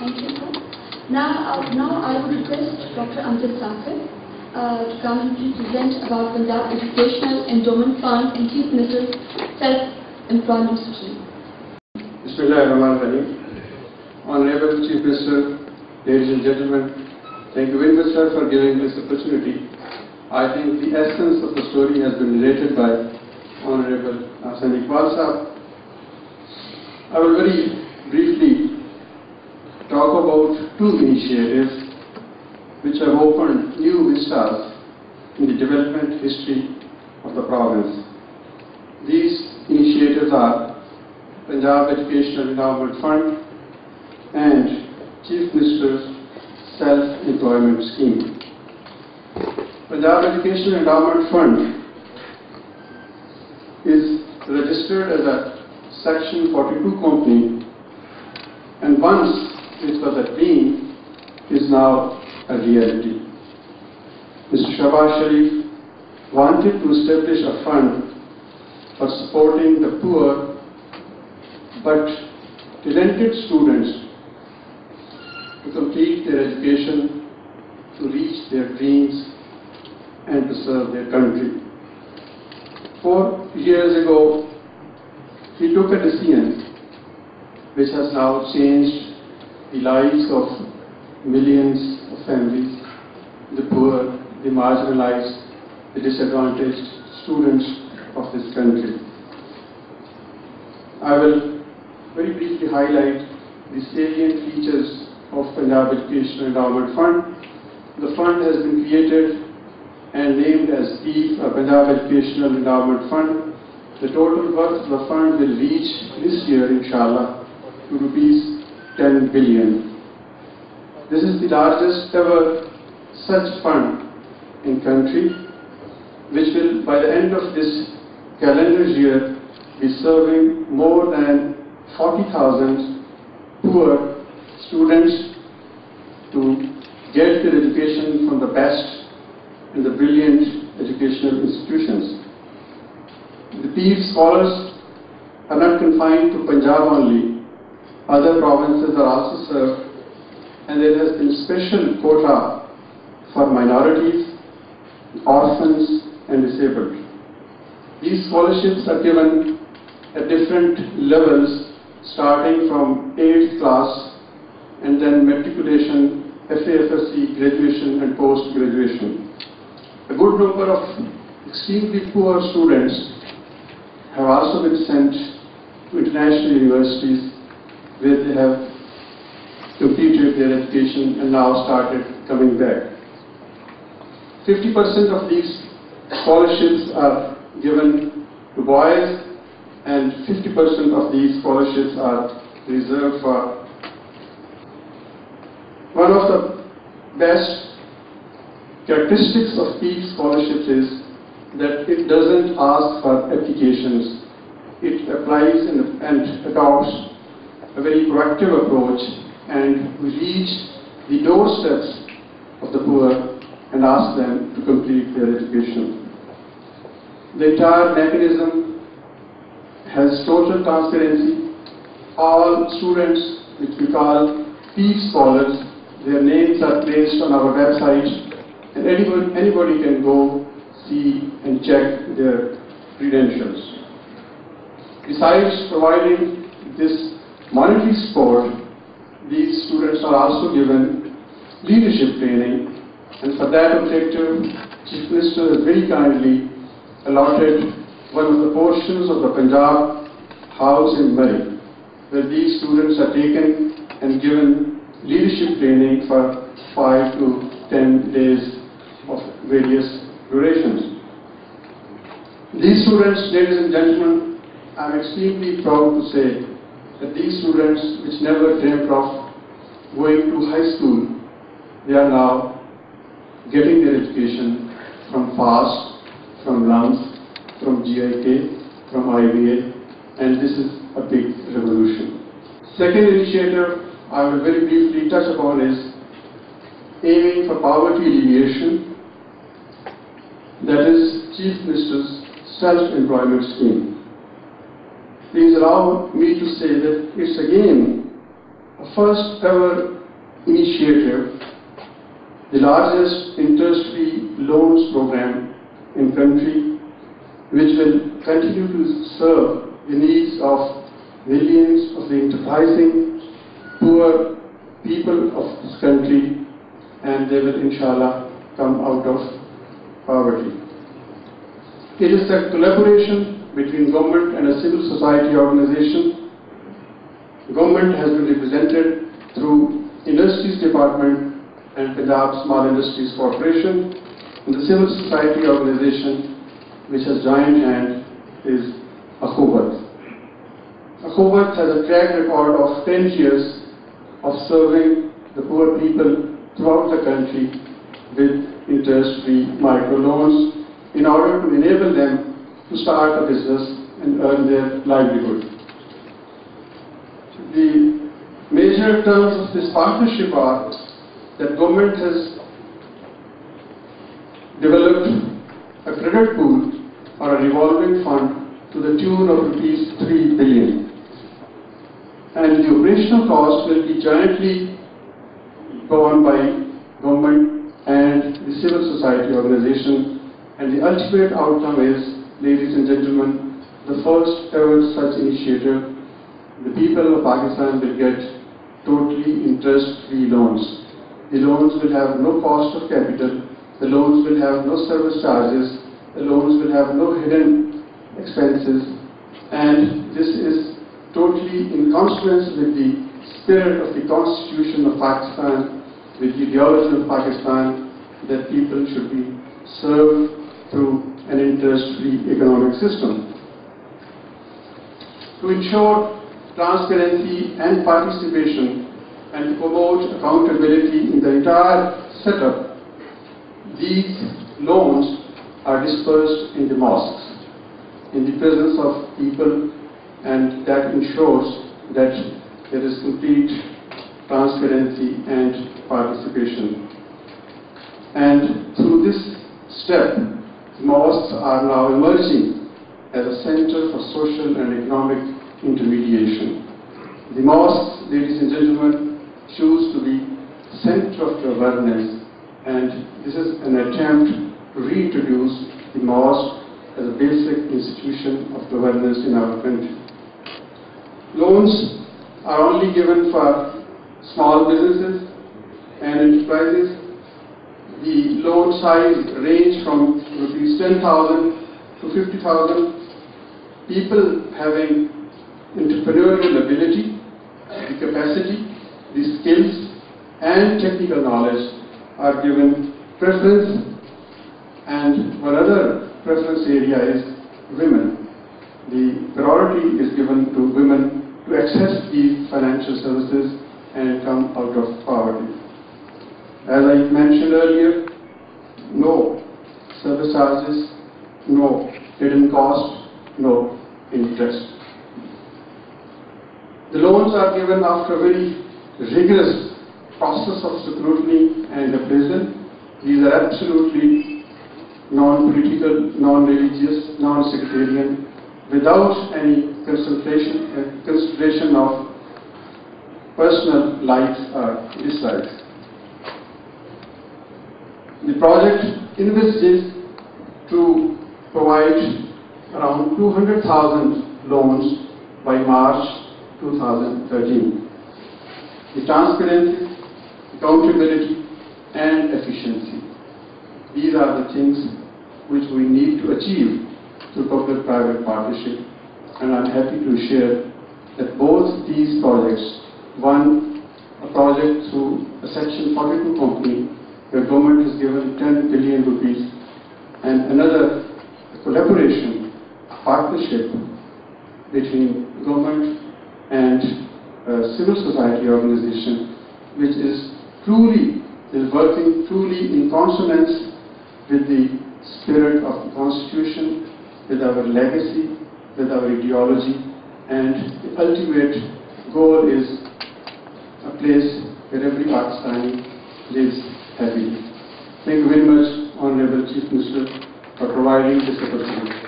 Thank you, sir. Now I would request Dr. Amjad Saqib to come and please present about Punjab Educational Endowment Fund and Chief Minister's Self-Employment Scheme. Bismillahirrahmanirrahim. Honorable Chief Minister, ladies and gentlemen, thank you very much, sir, for giving this opportunity. I think the essence of the story has been narrated by Honorable Hassan Iqbal Sahab. I will very briefly talk about two initiatives which have opened new vistas in the development history of the province. These initiatives are Punjab Educational Endowment Fund and Chief Minister's Self-Employment Scheme. Punjab Educational Endowment Fund is registered as a Section 42 company, and once it was a dream, is now a reality. Mr. Shahbaz Sharif wanted to establish a fund for supporting the poor but talented students to complete their education, to reach their dreams, and to serve their country. 4 years ago, he took a decision which has now changed the lives of millions of families, the poor, the marginalized, the disadvantaged students of this country. I will very briefly highlight the salient features of Punjab Educational Endowment Fund. The fund has been created and named as PEEF, Punjab Educational Endowment Fund. The total worth of the fund will reach this year, inshallah, to rupees 10 billion. This is the largest ever such fund in country, which will, by the end of this calendar year, be serving more than 40,000 poor students to get their education from the best and the brilliant educational institutions. The PEEF scholars are not confined to Punjab only. Other provinces are also served, and there has been special quota for minorities, orphans, and disabled. These scholarships are given at different levels, starting from 8th class and then matriculation, FAFSC, graduation, and post-graduation. A good number of extremely poor students have also been sent to international universities where they have completed their education and now started coming back. 50% of these scholarships are given to boys, and 50% of these scholarships are reserved for. One of the best characteristics of PEEF scholarships is that it doesn't ask for applications. It applies and adopts a very proactive approach, and we reach the doorsteps of the poor and ask them to complete their education. The entire mechanism has total transparency. All students, which we call PEEF scholars, their names are placed on our website, and anybody can go see and check their credentials. Besides providing this monetary support, these students are also given leadership training, and for that objective, Chief Minister has very kindly allotted one of the portions of the Punjab House in Murray, where these students are taken and given leadership training for 5 to 10 days of various durations. These students, ladies and gentlemen, I am extremely proud to say that these students, which never dreamt of going to high school, they are now getting their education from FAST, from LUMS, from GIK, from IBA, and this is a big revolution. Second initiative I will very briefly touch upon is aiming for poverty alleviation, that is Chief Minister's Self-Employment Scheme. Please allow me to say that it's again a first ever initiative, the largest interest-free loans program in country, which will continue to serve the needs of millions of the enterprising, poor people of this country, and they will inshallah come out of poverty. It is a collaboration between government and a civil society organization. Government has been represented through Industries Department and Punjab Small Industries Corporation, and the civil society organization which has joined hand is Akhubat. Akhubat has a track record of 10 years of serving the poor people throughout the country with interest-free microloans in order to enable them to start a business and earn their livelihood. The major terms of this partnership are that government has developed a credit pool or a revolving fund to the tune of rupees 3 billion. And the operational cost will be jointly borne by government and the civil society organization, and the ultimate outcome is, ladies and gentlemen, the first ever such initiative. The people of Pakistan will get totally interest-free loans. The loans will have no cost of capital, the loans will have no service charges, the loans will have no hidden expenses, and this is totally in consonance with the spirit of the Constitution of Pakistan, with the ideology of Pakistan, that people should be served through an interest-free economic system. To ensure transparency and participation and to promote accountability in the entire setup, these loans are dispersed in the mosques, in the presence of people, and that ensures that there is complete transparency and participation. And through this step, mosques are now emerging as a center for social and economic intermediation. The mosques, ladies and gentlemen, choose to be center of governance, and this is an attempt to reintroduce the mosque as a basic institution of governance in our country. Loans are only given for small businesses and enterprises. The loan size range from rupees 10,000 to 50,000. People having entrepreneurial ability, the capacity, the skills and technical knowledge are given preference, and one other preference area is women. The priority is given to women to access these financial services and come out of poverty. As I mentioned earlier, no service charges, no hidden cost, no interest. The loans are given after a very rigorous process of scrutiny and appraisal. These are absolutely non-political, non-religious, non-sectarian, without any consideration of personal likes or dislikes. The project envisages to provide around 200,000 loans by March 2013. The transparency, accountability and efficiency. These are the things which we need to achieve through public-private partnership, and I'm happy to share that both these projects, one a project through a Section 42 company where government has given 10 billion rupees, and another a collaboration, a partnership between government and a civil society organization, which is working truly in consonance with the spirit of the Constitution, with our legacy, with our ideology, and the ultimate goal is a place where every Pakistani lives happily. Thank you very much, Honorable Chief Minister, for providing this opportunity.